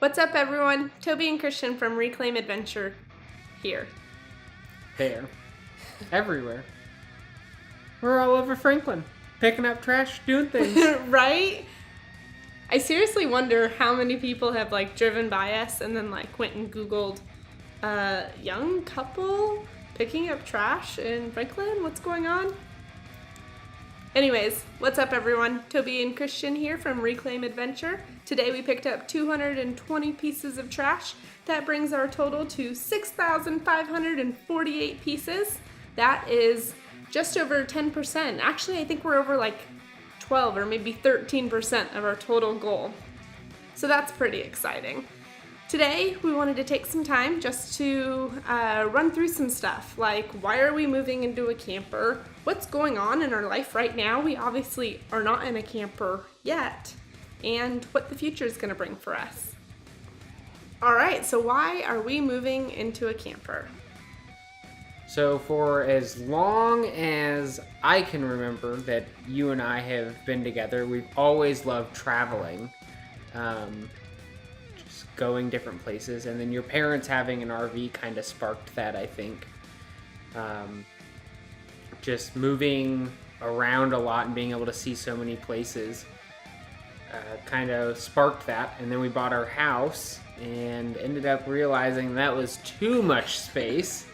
What's up, everyone? Toby and Christian from Reclaim Adventure here. There. Everywhere. We're all over Franklin, picking up trash, doing things. Right? I seriously wonder how many people have driven by us and then went and Googled young couple picking up trash in Franklin. What's going on? Anyways, what's up, everyone? Toby and Christian here from Reclaim Adventure. Today we picked up 220 pieces of trash. That brings our total to 6,548 pieces. That is just over 10%. Actually, I think we're over 12 or maybe 13% of our total goal. So that's pretty exciting. Today, we wanted to take some time just to run through some stuff, like why are we moving into a camper? What's going on in our life right now? We obviously are not in a camper yet, and what the future is going to bring for us. All right, so why are we moving into a camper? So for as long as I can remember that you and I have been together, we've always loved traveling. Going different places, and then your parents having an RV kind of sparked that, I think. Just moving around a lot and being able to see so many places kind of sparked that, and then we bought our house and ended up realizing that was too much space,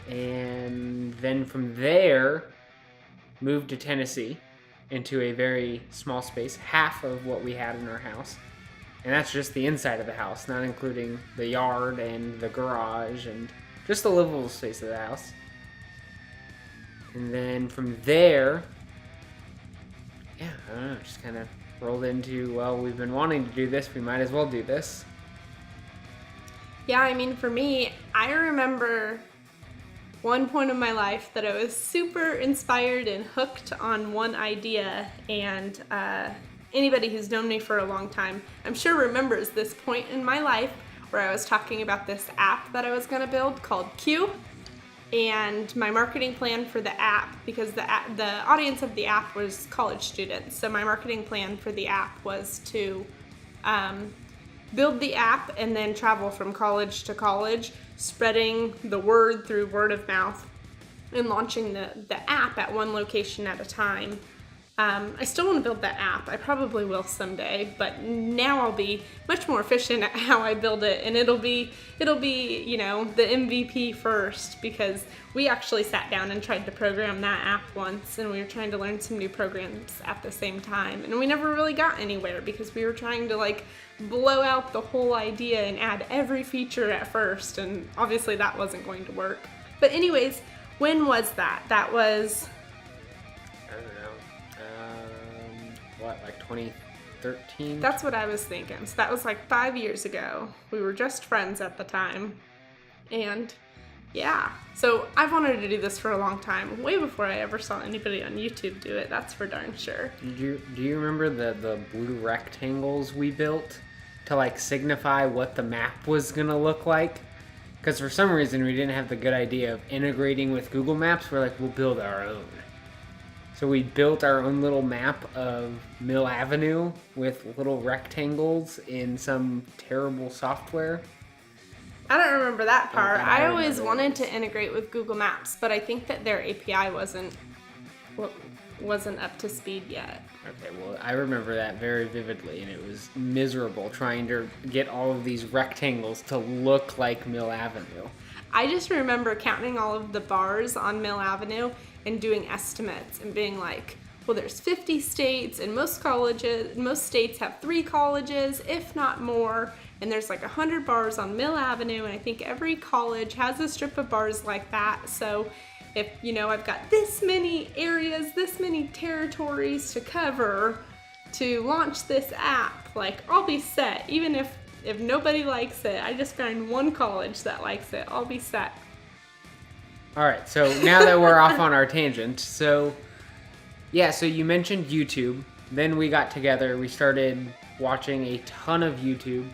and then from there moved to Tennessee into a very small space, half of what we had in our house. And that's just the inside of the house, not including the yard and the garage and just the livable space of the house. And then from there, I don't know, just kind of rolled into, well, we've been wanting to do this, we might as well do this. Yeah, I mean, for me, I remember one point in my life that I was super inspired and hooked on one idea, and anybody who's known me for a long time, I'm sure remembers this point in my life where I was talking about this app that I was going to build called Q, and my marketing plan for the app, because the audience of the app was college students, so my marketing plan for the app was to build the app and then travel from college to college, spreading the word through word of mouth and launching the app at one location at a time. I still want to build that app. I probably will someday, but now I'll be much more efficient at how I build it, and it'll be, the MVP first, because we actually sat down and tried to program that app once, and we were trying to learn some new programs at the same time, and we never really got anywhere because we were trying to blow out the whole idea and add every feature at first, and obviously that wasn't going to work. But anyways, when was that? That was... 2013? That's what I was thinking. So that was 5 years ago. We were just friends at the time. And yeah, so I've wanted to do this for a long time, way before I ever saw anybody on YouTube do it, that's for darn sure. Do you remember the blue rectangles we built to signify what the map was gonna look like? Because for some reason we didn't have the good idea of integrating with Google Maps. We're we'll build our own. So we built our own little map of Mill Avenue with little rectangles in some terrible software. I don't remember that part. Okay, I always wanted to integrate with Google Maps, but I think that their API wasn't up to speed yet. Okay, well, I remember that very vividly, and it was miserable trying to get all of these rectangles to look like Mill Avenue. I just remember counting all of the bars on Mill Avenue and doing estimates and being well, there's 50 states, and most states have 3 colleges, if not more, and there's 100 bars on Mill Avenue, and I think every college has a strip of bars like that. So if, I've got this many areas, this many territories to cover to launch this app, I'll be set. Even if nobody likes it, I just find one college that likes it, I'll be set. All right, so now that we're off on our tangent, so you mentioned YouTube. Then we got together, we started watching a ton of YouTube,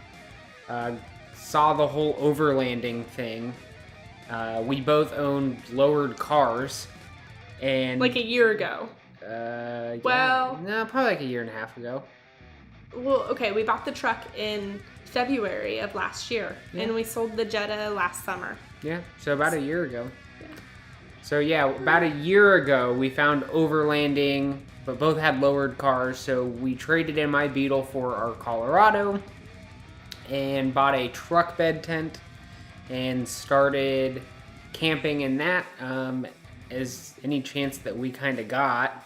saw the whole overlanding thing. We both owned lowered cars, and a year ago. Yeah. Well, no, probably a year and a half ago. Well, okay, we bought the truck in February of last year, and we sold the Jetta last summer. Yeah, so about a year ago. So yeah, about a year ago, we found overlanding, but both had lowered cars, so we traded in my Beetle for our Colorado and bought a truck bed tent and started camping in that as any chance that we kind of got.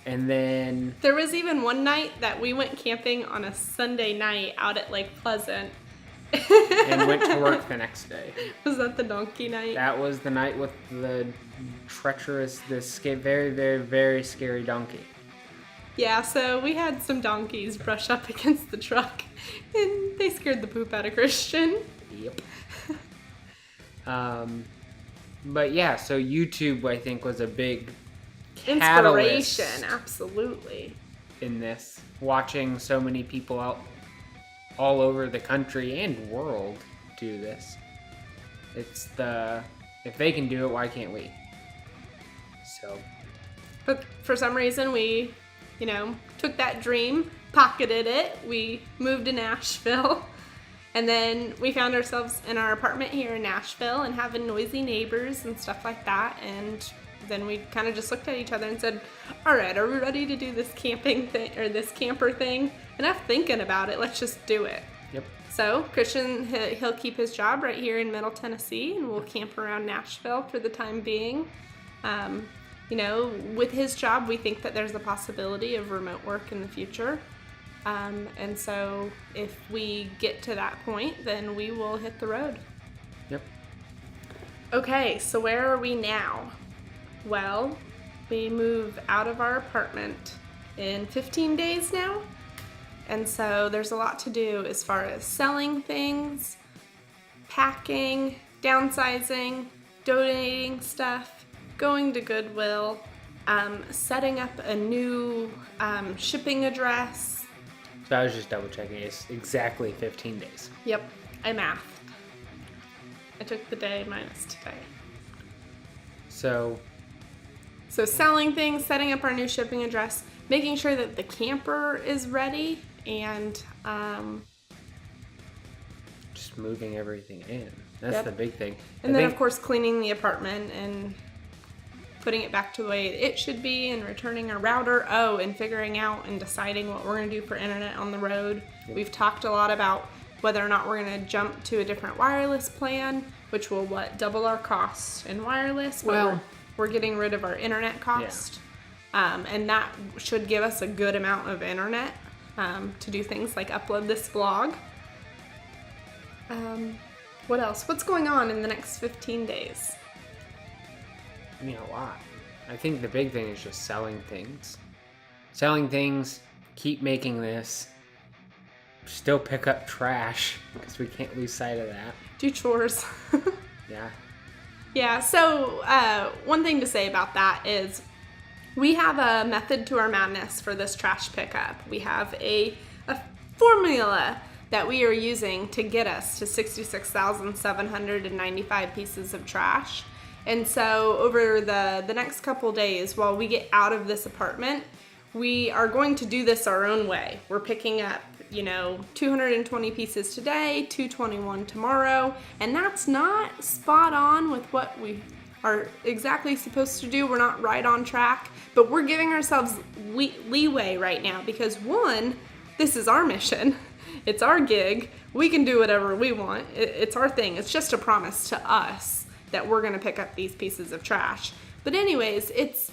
And then There was even one night that we went camping on a Sunday night out at Lake Pleasant. and went to work the next day. Was that the donkey night? That was the night with the treacherous, very, very, very scary donkey. Yeah, so we had some donkeys brush up against the truck, and they scared the poop out of Christian. Yep. But yeah, so YouTube, I think, was a big catalyst Inspiration, absolutely. in this. Watching so many people out all over the country and world do this. If they can do it, why can't we? So. But for some reason, we, took that dream, pocketed it, we moved to Nashville, and then we found ourselves in our apartment here in Nashville and having noisy neighbors and stuff like that, and then we kind of just looked at each other and said, all right, are we ready to do this camping thing, or this camper thing? Enough thinking about it, let's just do it. Yep. So Christian, he'll keep his job right here in Middle Tennessee, and we'll camp around Nashville for the time being. With his job, we think that there's a possibility of remote work in the future. And so if we get to that point, then we will hit the road. Yep. Okay, so where are we now? Well, we move out of our apartment in 15 days now. And so there's a lot to do as far as selling things, packing, downsizing, donating stuff, going to Goodwill, setting up a new shipping address. So I was just double checking. It's exactly 15 days. Yep, I mathed. I took the day minus today. So selling things, setting up our new shipping address, making sure that the camper is ready, and just moving everything in. That's Yep. the big thing. And then, of course, cleaning the apartment and putting it back to the way it should be, and returning our router. Oh, and figuring out and deciding what we're going to do for internet on the road. Yep. We've talked a lot about whether or not we're going to jump to a different wireless plan, which will, double our cost in wireless. But Well, we're getting rid of our internet cost. And that should give us a good amount of internet to do things like upload this vlog. What else? What's going on in the next 15 days? I mean, a lot. I think the big thing is just selling things. Selling things, keep making this, still pick up trash, because we can't lose sight of that. Do chores. Yeah. Yeah, so one thing to say about that is we have a method to our madness for this trash pickup. We have a formula that we are using to get us to 66,795 pieces of trash. And so over the next couple days, while we get out of this apartment, we are going to do this our own way. We're picking up 220 pieces today, 221 tomorrow, and that's not spot on with what we are exactly supposed to do. We're not right on track, but we're giving ourselves leeway right now because one, this is our mission. It's our gig. We can do whatever we want. It's our thing. It's just a promise to us that we're going to pick up these pieces of trash. But anyways, it's,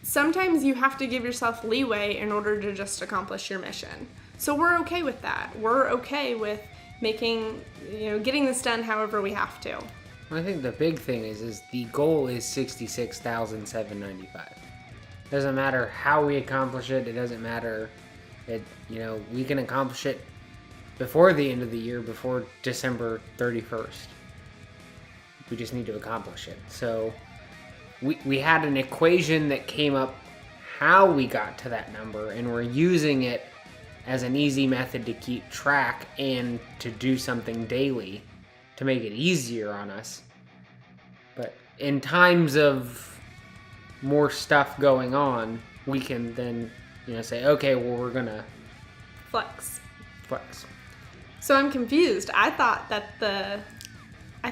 sometimes you have to give yourself leeway in order to just accomplish your mission. So we're okay with that. We're okay with making, getting this done however we have to. I think the big thing is the goal is 66,795. Doesn't matter how we accomplish it. It doesn't matter. We can accomplish it before the end of the year, before December 31st. We just need to accomplish it. So we had an equation that came up how we got to that number, and we're using it as an easy method to keep track and to do something daily to make it easier on us. But in times of more stuff going on, we can then say, okay, well, we're gonna Flex. flex. So I'm confused. I thought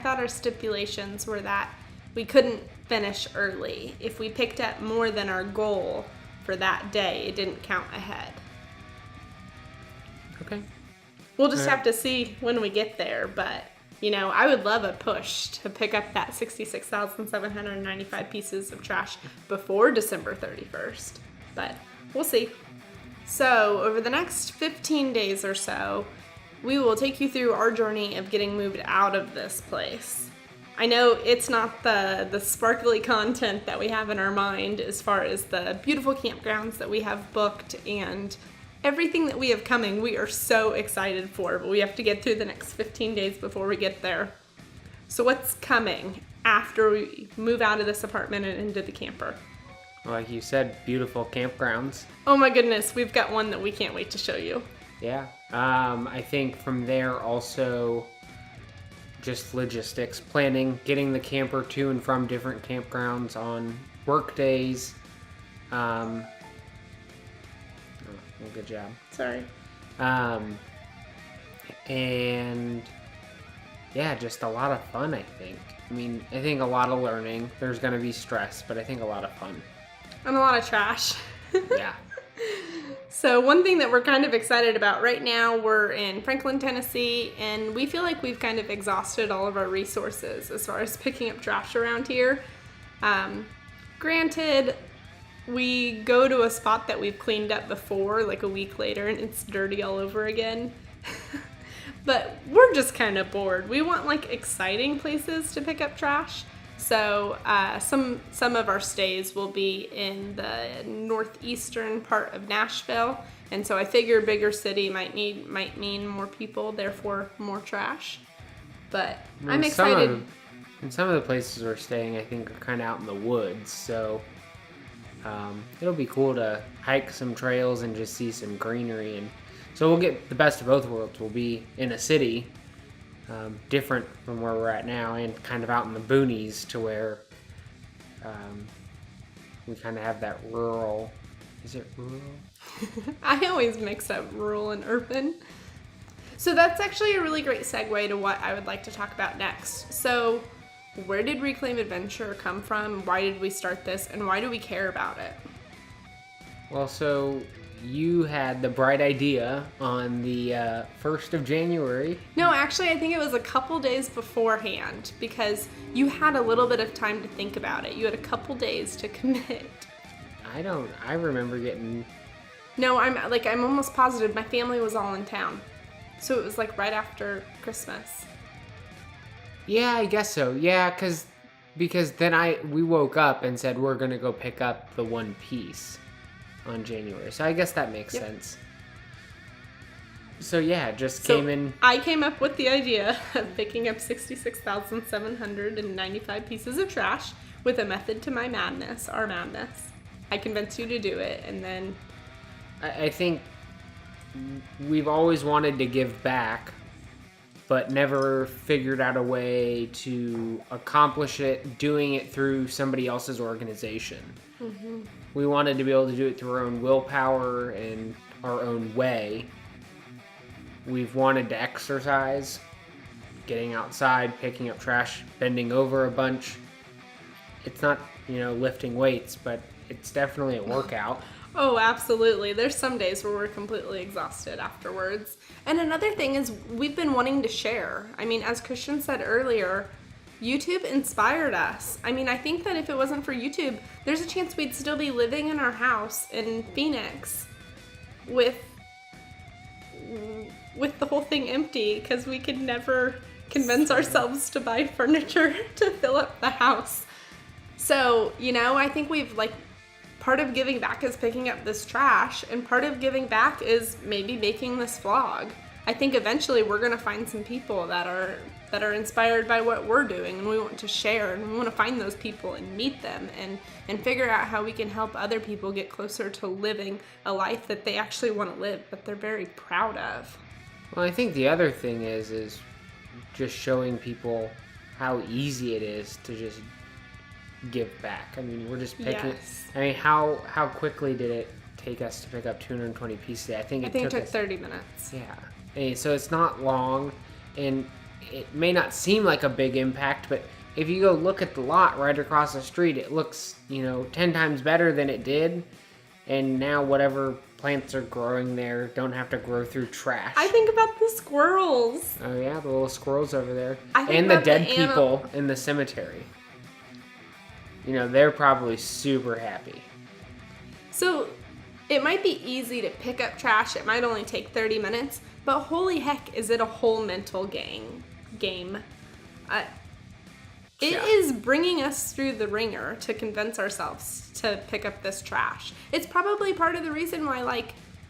our stipulations were that we couldn't finish early. If we picked up more than our goal for that day, it didn't count ahead. Okay. We'll just have to see when we get there, but I would love a push to pick up that 66,795 pieces of trash before December 31st, but we'll see. So over the next 15 days or so, we will take you through our journey of getting moved out of this place. I know it's not the sparkly content that we have in our mind as far as the beautiful campgrounds that we have booked and everything that we have coming. We are so excited for, but we have to get through the next 15 days before we get there. So what's coming after we move out of this apartment and into the camper? Like you said, beautiful campgrounds. Oh my goodness, we've got one that we can't wait to show you. Yeah. I think from there also just logistics, planning, getting the camper to and from different campgrounds on work days. Well, good job. Sorry. And yeah, just a lot of fun, I think. I think a lot of learning. There's going to be stress, but I think a lot of fun. And a lot of trash. Yeah. So one thing that we're kind of excited about right now, we're in Franklin, Tennessee, and we feel like we've kind of exhausted all of our resources as far as picking up trash around here. Granted, we go to a spot that we've cleaned up before, like a week later, and it's dirty all over again. But we're just kind of bored. We want like exciting places to pick up trash. So some of our stays will be in the northeastern part of Nashville, and so I figure bigger city might mean more people, therefore more trash. But I'm excited. Some of the places we're staying, I think, are kind of out in the woods, so it'll be cool to hike some trails and just see some greenery, and so we'll get the best of both worlds. We'll be in a city. Different from where we're at now, and kind of out in the boonies to where we kind of have that rural. Is it rural? I always mix up rural and urban. So that's actually a really great segue to what I would like to talk about next. So where did Reclaim Adventure come from? Why did we start this? And why do we care about it? Well, so you had the bright idea on the 1st of January. No, actually, I think it was a couple days beforehand because you had a little bit of time to think about it. You had a couple days to commit. I remember getting... No, I'm almost positive my family was all in town. So it was like right after Christmas. Yeah, I guess so. Yeah, because then we woke up and said we're going to go pick up the one piece on January. So I guess that makes sense. So yeah, came in. I came up with the idea of picking up 66,795 pieces of trash with a method to my madness, our madness. I convinced you to do it, and then... I think we've always wanted to give back, but never figured out a way to accomplish it doing it through somebody else's organization. Mm-hmm. We wanted to be able to do it through our own willpower and our own way. We've wanted to exercise, getting outside, picking up trash, bending over a bunch. It's not, lifting weights, but it's definitely a workout. Oh, absolutely. There's some days where we're completely exhausted afterwards. And another thing is we've been wanting to share. As Christian said earlier, YouTube inspired us. I think that if it wasn't for YouTube, there's a chance we'd still be living in our house in Phoenix with the whole thing empty because we could never convince ourselves to buy furniture to fill up the house. So, I think we've part of giving back is picking up this trash, and part of giving back is maybe making this vlog. I think eventually we're going to find some people that are inspired by what we're doing, and we want to share, and we want to find those people and meet them and figure out how we can help other people get closer to living a life that they actually want to live, that they're very proud of. Well, I think the other thing is just showing people how easy it is to just give back. We're just picking... Yes. How quickly did it take us to pick up 220 pieces? I think I it think it took took us, 30 minutes. Yeah. And so it's not long, and it may not seem like a big impact, but if you go look at the lot right across the street, it looks, 10 times better than it did. And now whatever plants are growing there don't have to grow through trash. I think about the squirrels. Oh yeah, the little squirrels over there. I think And the about dead the people in the cemetery. They're probably super happy. So it might be easy to pick up trash. It might only take 30 minutes, but holy heck, is it a whole mental game. It Yeah. is bringing us through the ringer to convince ourselves to pick up this trash. It's probably part of the reason why,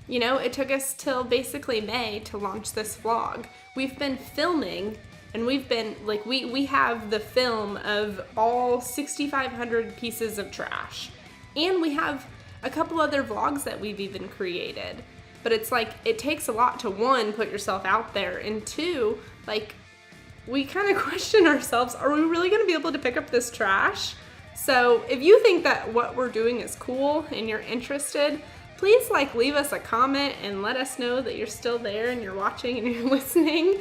it took us till basically May to launch this vlog. We've been filming, and we've been, we have the film of all 6,500 pieces of trash. And we have a couple other vlogs that we've even created. But it's it takes a lot to, one, put yourself out there, and two, we kind of question ourselves, are we really going to be able to pick up this trash? So if you think that what we're doing is cool and you're interested, please leave us a comment and let us know that you're still there and you're watching and you're listening.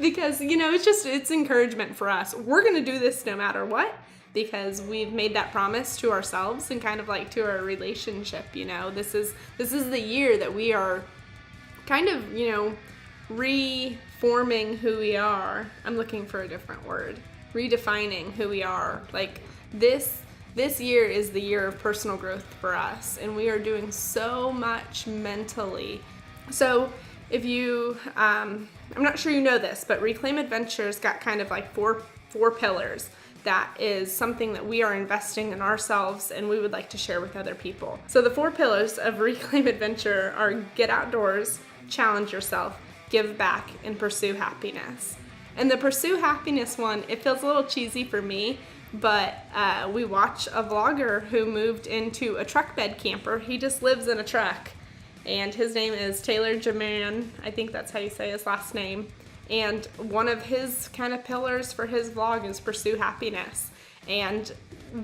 Because, it's encouragement for us. We're going to do this no matter what, because we've made that promise to ourselves and kind of to our relationship, This is the year that we are kind of, reforming who we are. I'm looking for a different word. Redefining who we are. This year is the year of personal growth for us, and we are doing so much mentally. So if you, I'm not sure you know this, but Reclaim Adventure's got kind of four pillars. That is something that we are investing in ourselves and we would like to share with other people. So the 4 pillars of Reclaim Adventure are get outdoors, challenge yourself, give back, and pursue happiness. And the pursue happiness one, it feels a little cheesy for me, but we watch a vlogger who moved into a truck bed camper. He just lives in a truck, and his name is Taylor Jaman. I think that's how you say his last name. And one of his kind of pillars for his vlog is pursue happiness. And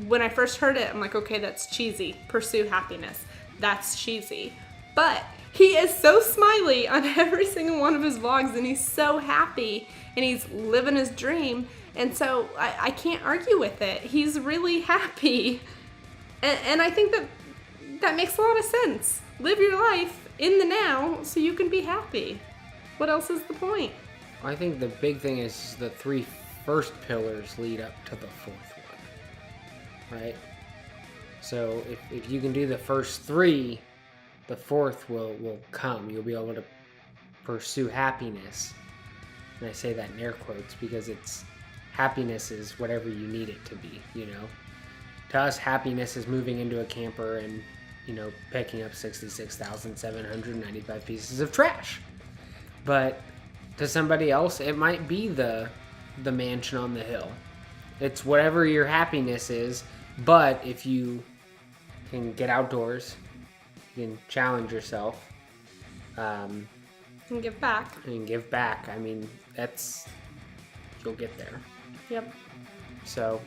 when I first heard it, I'm like, okay, that's cheesy. Pursue happiness. That's cheesy. But he is so smiley on every single one of his vlogs, and he's so happy, and he's living his dream. And so I can't argue with it. He's really happy. And I think that makes a lot of sense. Live your life in the now so you can be happy. What else is the point? I think the big thing is the 3 first pillars lead up to the 4th one, right? So if you can do the first 3, the 4th will come. You'll be able to pursue happiness. And I say that in air quotes because happiness is whatever you need it to be, To us, happiness is moving into a camper and, picking up 66,795 pieces of trash. But to somebody else, it might be the mansion on the hill. It's whatever your happiness is, but if you can get outdoors, you can challenge yourself, And give back. I mean, you'll get there. Yep. So,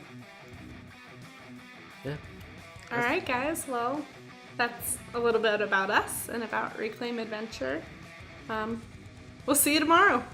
yeah. All right, guys. Well, that's a little bit about us and about Reclaim Adventure. We'll see you tomorrow.